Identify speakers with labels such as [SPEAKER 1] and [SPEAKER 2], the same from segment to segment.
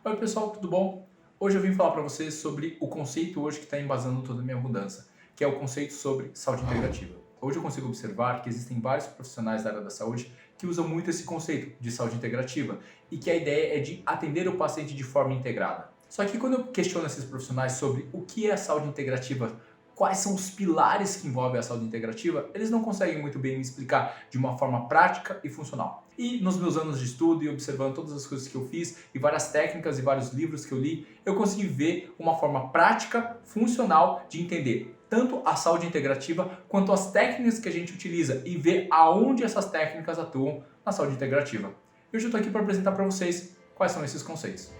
[SPEAKER 1] Oi pessoal, tudo bom? Hoje eu vim falar para vocês sobre o conceito hoje que está embasando toda a minha mudança, que é o conceito sobre saúde integrativa. Hoje eu consigo observar que existem vários profissionais da área da saúde que usam muito esse conceito de saúde integrativa e que a ideia é de atender o paciente de forma integrada. Só que quando eu questiono esses profissionais sobre o que é a saúde integrativa, quais são os pilares que envolvem a saúde integrativa, eles não conseguem muito bem me explicar de uma forma prática e funcional. E nos meus anos de estudo e observando todas as coisas que eu fiz e várias técnicas e vários livros que eu li, eu consegui ver uma forma prática, funcional de entender tanto a saúde integrativa quanto as técnicas que a gente utiliza e ver aonde essas técnicas atuam na saúde integrativa. Eu já estou aqui para apresentar para vocês quais são esses conceitos.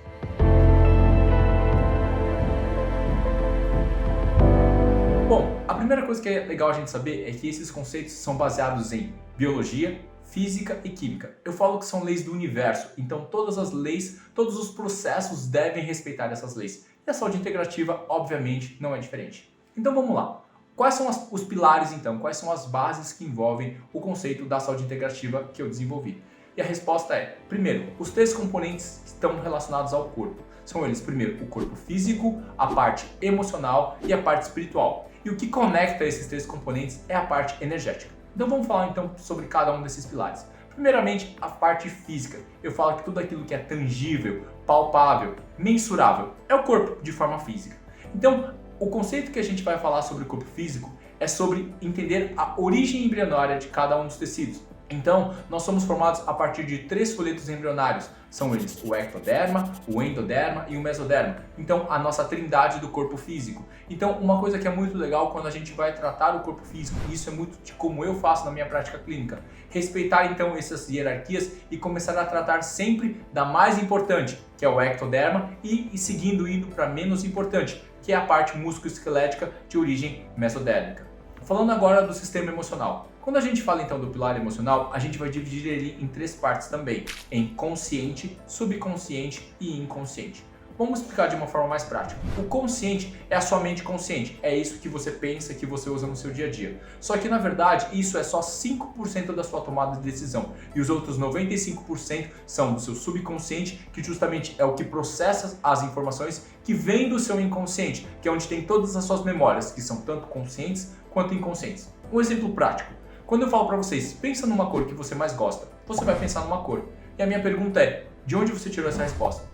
[SPEAKER 1] Bom, a primeira coisa que é legal a gente saber é que esses conceitos são baseados em biologia, física e química. Eu falo que são leis do universo, então todas as leis, todos os processos devem respeitar essas leis. E a saúde integrativa, obviamente, não é diferente. Então vamos lá. Quais são os pilares então? Quais são as bases que envolvem o conceito da saúde integrativa que eu desenvolvi? E a resposta é, primeiro, os três componentes estão relacionados ao corpo. São eles, primeiro, o corpo físico, a parte emocional e a parte espiritual. E o que conecta esses três componentes é a parte energética. Então vamos falar então sobre cada um desses pilares. Primeiramente, a parte física. Eu falo que tudo aquilo que é tangível, palpável, mensurável é o corpo de forma física. Então, o conceito que a gente vai falar sobre o corpo físico é sobre entender a origem embrionária de cada um dos tecidos. Então, nós somos formados a partir de três folhetos embrionários. São eles o ectoderma, o endoderma e o mesoderma. Então, a nossa trindade do corpo físico. Então, uma coisa que é muito legal quando a gente vai tratar o corpo físico, e isso é muito de como eu faço na minha prática clínica, respeitar então essas hierarquias e começar a tratar sempre da mais importante, que é o ectoderma, e seguindo indo para menos importante, que é a parte musculoesquelética de origem mesodérmica. Falando agora do sistema emocional. Quando a gente fala então do pilar emocional, a gente vai dividir ele em três partes também, em consciente, subconsciente e inconsciente. Vamos explicar de uma forma mais prática. O consciente é a sua mente consciente, é isso que você pensa, que você usa no seu dia a dia. Só que na verdade isso é só 5% da sua tomada de decisão e os outros 95% são do seu subconsciente, que justamente é o que processa as informações que vêm do seu inconsciente, que é onde tem todas as suas memórias, que são tanto conscientes quanto inconscientes. Um exemplo prático. Quando eu falo para vocês, pensa numa cor que você mais gosta, você vai pensar numa cor. E a minha pergunta é, de onde você tirou essa resposta?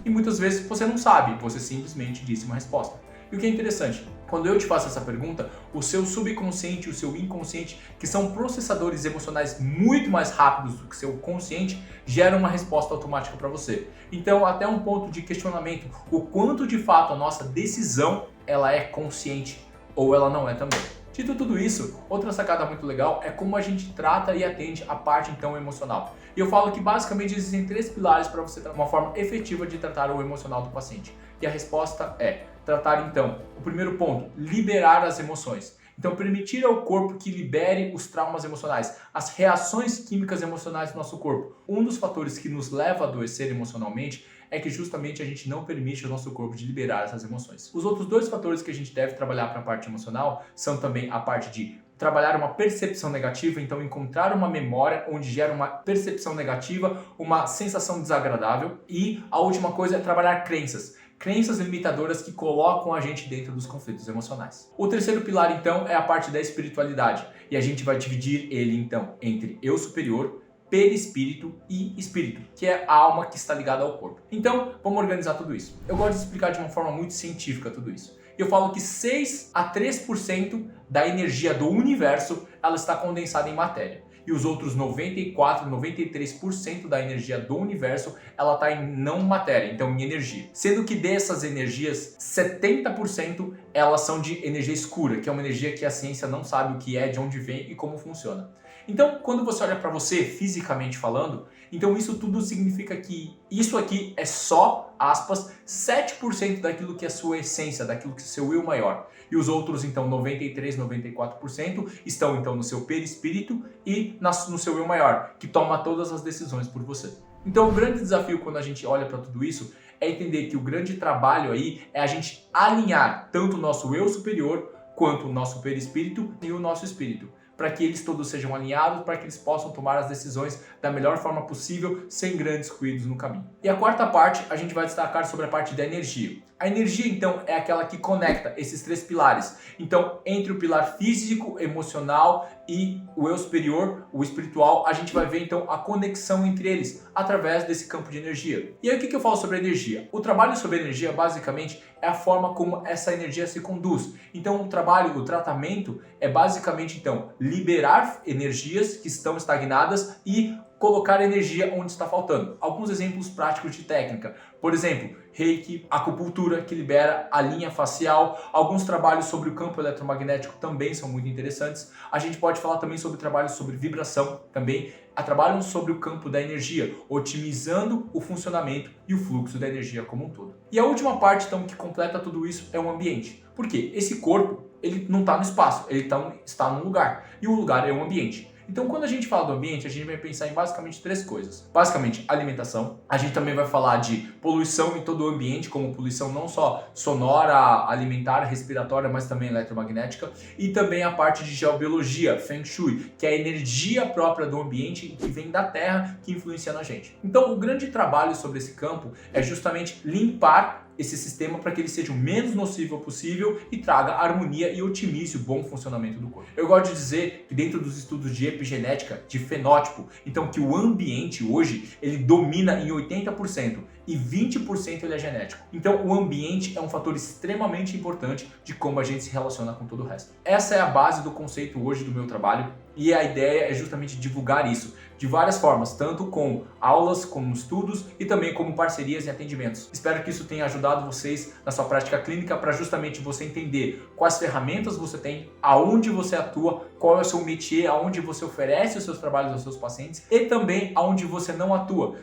[SPEAKER 1] E muitas vezes você não sabe, você simplesmente disse uma resposta. E o que é interessante, quando eu te faço essa pergunta, o seu subconsciente e o seu inconsciente, que são processadores emocionais muito mais rápidos do que seu consciente, geram uma resposta automática para você. Então, até um ponto de questionamento, o quanto de fato a nossa decisão ela é consciente ou ela não é também. Dito tudo isso, outra sacada muito legal é como a gente trata e atende a parte então emocional. E eu falo que basicamente existem três pilares para você ter uma forma efetiva de tratar o emocional do paciente. E a resposta é tratar então, o primeiro ponto, liberar as emoções. Então permitir ao corpo que libere os traumas emocionais, as reações químicas emocionais do nosso corpo. Um dos fatores que nos leva a adoecer emocionalmente é que justamente a gente não permite ao nosso corpo de liberar essas emoções. Os outros dois fatores que a gente deve trabalhar para a parte emocional são também a parte de trabalhar uma percepção negativa, então encontrar uma memória onde gera uma percepção negativa, uma sensação desagradável, e a última coisa é trabalhar crenças. Crenças limitadoras que colocam a gente dentro dos conflitos emocionais. O terceiro pilar então é a parte da espiritualidade, e a gente vai dividir ele então entre eu superior, perispírito e espírito, que é a alma que está ligada ao corpo. Então, vamos organizar tudo isso. Eu gosto de explicar de uma forma muito científica tudo isso. Eu falo que 6 a 3% da energia do universo ela está condensada em matéria. E os outros 94, 93% da energia do universo ela está em não matéria, então em energia. Sendo que dessas energias, 70% elas são de energia escura, que é uma energia que a ciência não sabe o que é, de onde vem e como funciona. Então, quando você olha para você, fisicamente falando, então isso tudo significa que isso aqui é só, aspas, 7% daquilo que é sua essência, daquilo que é seu eu maior. E os outros, então, 93, 94% estão, então, no seu perispírito e no seu eu maior, que toma todas as decisões por você. Então, o grande desafio quando a gente olha para tudo isso é entender que o grande trabalho aí é a gente alinhar tanto o nosso eu superior quanto o nosso perispírito e o nosso espírito. para que eles todos sejam alinhados, para que eles possam tomar as decisões da melhor forma possível, sem grandes ruídos no caminho. E a quarta parte, a gente vai destacar sobre a parte da energia. A energia, então, é aquela que conecta esses três pilares. Então, entre o pilar físico, emocional e o eu superior, o espiritual, a gente vai ver, então, a conexão entre eles através desse campo de energia. E aí, o que eu falo sobre energia? O trabalho sobre energia, basicamente, é a forma como essa energia se conduz. Então, o tratamento é basicamente, então, liberar energias que estão estagnadas e colocar energia onde está faltando. Alguns exemplos práticos de técnica. Por exemplo, Reiki, acupuntura, que libera a linha facial. Alguns trabalhos sobre o campo eletromagnético também são muito interessantes. A gente pode falar também sobre trabalhos sobre vibração também. Trabalham sobre o campo da energia, otimizando o funcionamento e o fluxo da energia como um todo. E a última parte, então, que completa tudo isso é o ambiente. Por quê? Esse corpo, ele não está no espaço, ele está num lugar. E o lugar é o ambiente. Então, quando a gente fala do ambiente, a gente vai pensar em basicamente três coisas. Basicamente, alimentação. A gente também vai falar de poluição em todo o ambiente, como poluição não só sonora, alimentar, respiratória, mas também eletromagnética. E também a parte de geobiologia, Feng Shui, que é a energia própria do ambiente que vem da Terra, que influencia na gente. Então, o grande trabalho sobre esse campo é justamente limpar esse sistema para que ele seja o menos nocivo possível e traga harmonia e otimize o bom funcionamento do corpo. Eu gosto de dizer que dentro dos estudos de epigenética, de fenótipo, então que o ambiente hoje, ele domina em 80% e 20% ele é genético. Então o ambiente é um fator extremamente importante de como a gente se relaciona com todo o resto. Essa é a base do conceito hoje do meu trabalho e a ideia é justamente divulgar isso de várias formas, tanto com aulas, como estudos e também como parcerias e atendimentos. Espero que isso tenha ajudado vocês na sua prática clínica para justamente você entender quais ferramentas você tem, aonde você atua, qual é o seu métier, aonde você oferece os seus trabalhos aos seus pacientes e também aonde você não atua,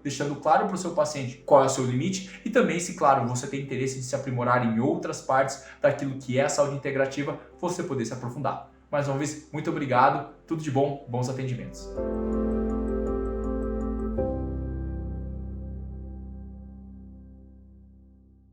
[SPEAKER 1] deixando claro para o seu paciente qual é o seu limite e também, se claro, você tem interesse em se aprimorar em outras partes daquilo que é a saúde integrativa, você poder se aprofundar. Mais uma vez, muito obrigado, tudo de bom, bons atendimentos.